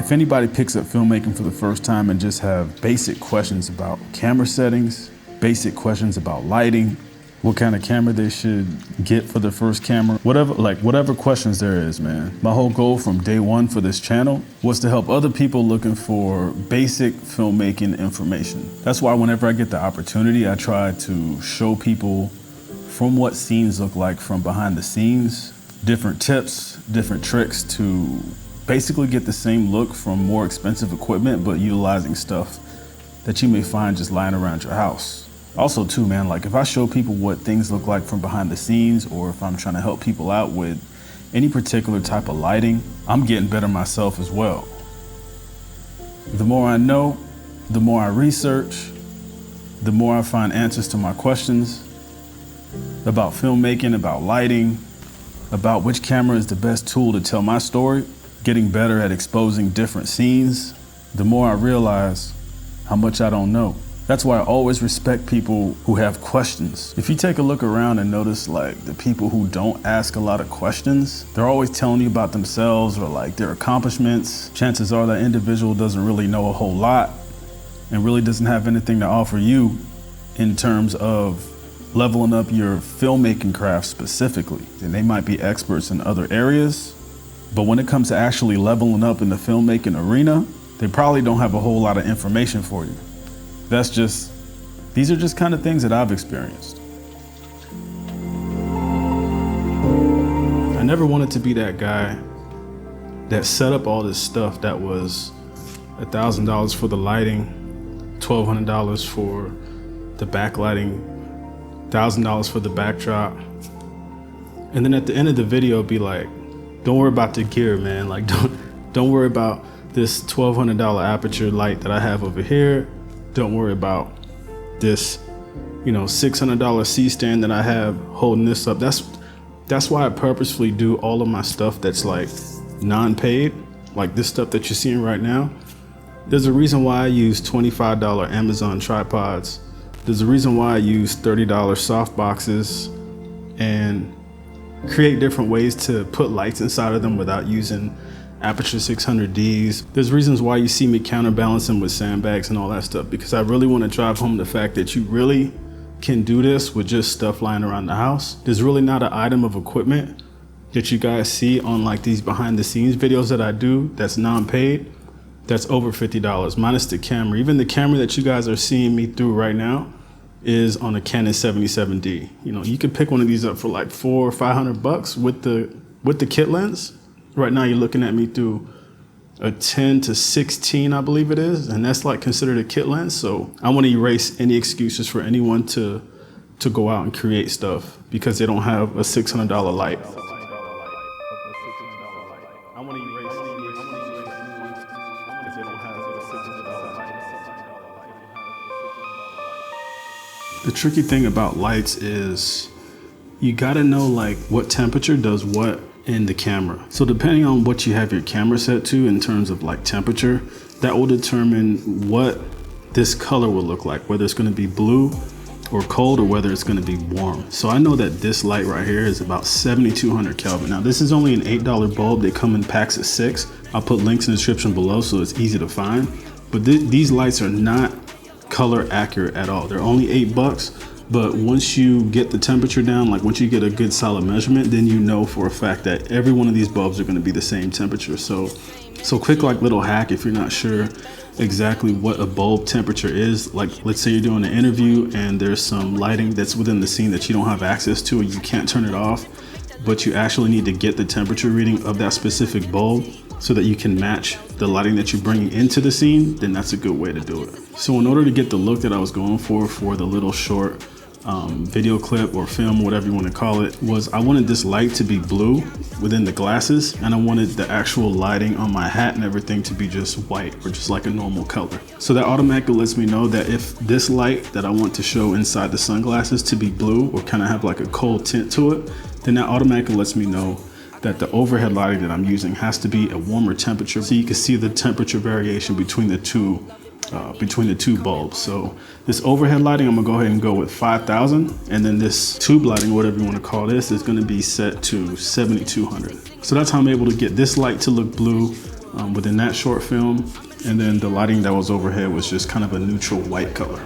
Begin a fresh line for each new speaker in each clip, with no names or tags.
If anybody picks up filmmaking for the first time and just have basic questions about camera settings, basic questions about lighting, what kind of camera they should get for their first camera, whatever questions there is, man. My whole goal from day one for this channel was to help other people looking for basic filmmaking information. That's why whenever I get the opportunity, I try to show people from what scenes look like from behind the scenes, different tips, different tricks to basically get the same look from more expensive equipment, but utilizing stuff that you may find just lying around your house. Also too, man, like if I show people what things look like from behind the scenes, or if I'm trying to help people out with any particular type of lighting, I'm getting better myself as well. The more I know, the more I research, the more I find answers to my questions about filmmaking, about lighting, about which camera is the best tool to tell my story, getting better at exposing different scenes, the more I realize how much I don't know. That's why I always respect people who have questions. If you take a look around and notice like the people who don't ask a lot of questions, they're always telling you about themselves or like their accomplishments. Chances are that individual doesn't really know a whole lot and really doesn't have anything to offer you in terms of leveling up your filmmaking craft specifically. And they might be experts in other areas, but when it comes to actually leveling up in the filmmaking arena, they probably don't have a whole lot of information for you. These are just kind of things that I've experienced. I never wanted to be that guy that set up all this stuff that was $1,000 for the lighting, $1,200 for the backlighting, $1,000 for the backdrop. And then at the end of the video, be like, don't worry about the gear, man. Like, don't worry about this $1,200 aperture light that I have over here. Don't worry about this, $600 C-stand that I have holding this up. That's why I purposefully do all of my stuff that's like non-paid, like this stuff that you're seeing right now. There's a reason why I use $25 Amazon tripods. There's a reason why I use $30 soft boxes and create different ways to put lights inside of them without using Aperture 600Ds. There's reasons why you see me counterbalancing with sandbags and all that stuff, because I really want to drive home the fact that you really can do this with just stuff lying around the house. There's really not an item of equipment that you guys see on like these behind the scenes videos that I do that's non-paid that's over $50, minus the camera. Even the camera that you guys are seeing me through right now is on a Canon 77D. You can pick one of these up for like $400 or $500 with the kit lens. Right now you're looking at me through a 10 to 16, I believe it is, and that's like considered a kit lens. So I want to erase any excuses for anyone to go out and create stuff because they don't have a $600 light. I want to erase any excuses for anyone because they don't have a $600 light. The tricky thing about lights is you gotta know like what temperature does what in the camera. So depending on what you have your camera set to in terms of like temperature, that will determine what this color will look like, whether it's going to be blue or cold or whether it's going to be warm. So I know that this light right here is about 7,200 Kelvin. Now this is only an $8 bulb. They come in packs of 6. I'll put links in the description below so it's easy to find. But these lights are not color accurate at all. They're only $8. But once you get the temperature down, like once you get a good solid measurement, then you know for a fact that every one of these bulbs are going to be the same temperature. So quick like little hack, if you're not sure exactly what a bulb temperature is, like let's say you're doing an interview and there's some lighting that's within the scene that you don't have access to or you can't turn it off, but you actually need to get the temperature reading of that specific bulb so that you can match the lighting that you're bringing into the scene, then that's a good way to do it. So in order to get the look that I was going for the little short video clip or film, whatever you want to call it, was I wanted this light to be blue within the glasses, and I wanted the actual lighting on my hat and everything to be just white or just like a normal color. So that automatically lets me know that if this light that I want to show inside the sunglasses to be blue or kind of have like a cold tint to it, then that automatically lets me know that the overhead lighting that I'm using has to be a warmer temperature, so you can see the temperature variation between the two bulbs. So this overhead lighting, I'm gonna go ahead and go with 5,000, and then this tube lighting, whatever you want to call this, is going to be set to 7,200. So that's how I'm able to get this light to look blue within that short film. And then the lighting that was overhead was just kind of a neutral white color.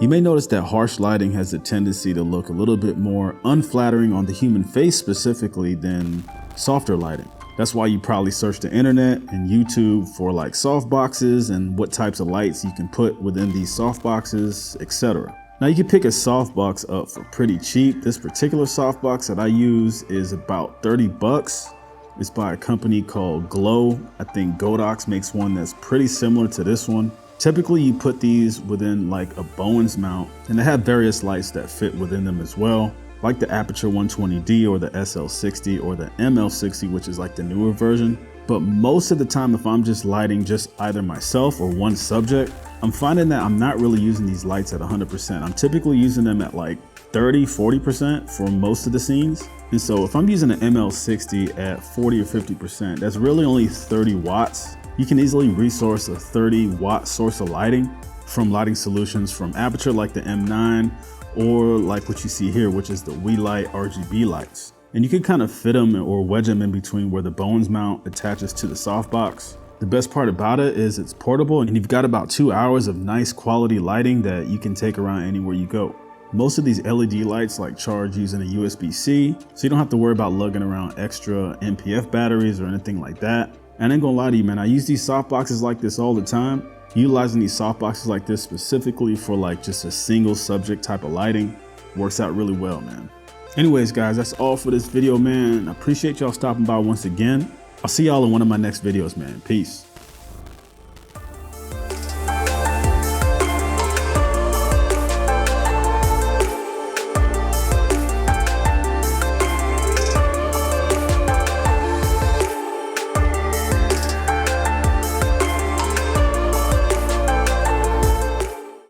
You may notice that harsh lighting has a tendency to look a little bit more unflattering on the human face specifically than softer lighting. That's why you probably search the internet and YouTube for like soft boxes and what types of lights you can put within these soft boxes, etc. Now you can pick a softbox up for pretty cheap. This particular softbox that I use is about 30 bucks. It's by a company called Glow. I think Godox makes one that's pretty similar to this one. Typically you put these within like a Bowens mount, and they have various lights that fit within them as well, like the Aperture 120D or the SL60 or the ML60, which is like the newer version. But most of the time, if I'm just lighting just either myself or one subject, I'm finding that I'm not really using these lights at 100%. I'm typically using them at like 30-40% for most of the scenes. And so if I'm using an ML60 at 40 or 50%, that's really only 30 watts. You can easily resource a 30-watt source of lighting from lighting solutions from Aperture like the M9, or like what you see here, which is the WeLight RGB lights. And you can kind of fit them or wedge them in between where the Bowens mount attaches to the softbox. The best part about it is it's portable, and you've got about 2 hours of nice quality lighting that you can take around anywhere you go. Most of these LED lights like charge using a USB-C, so you don't have to worry about lugging around extra NPF batteries or anything like that. And I ain't gonna lie to you, man, I use these softboxes like this all the time. Utilizing these softboxes like this specifically for like just a single subject type of lighting works out really well, man. Anyways, guys, that's all for this video, man. I appreciate y'all stopping by once again. I'll see y'all in one of my next videos, man. Peace.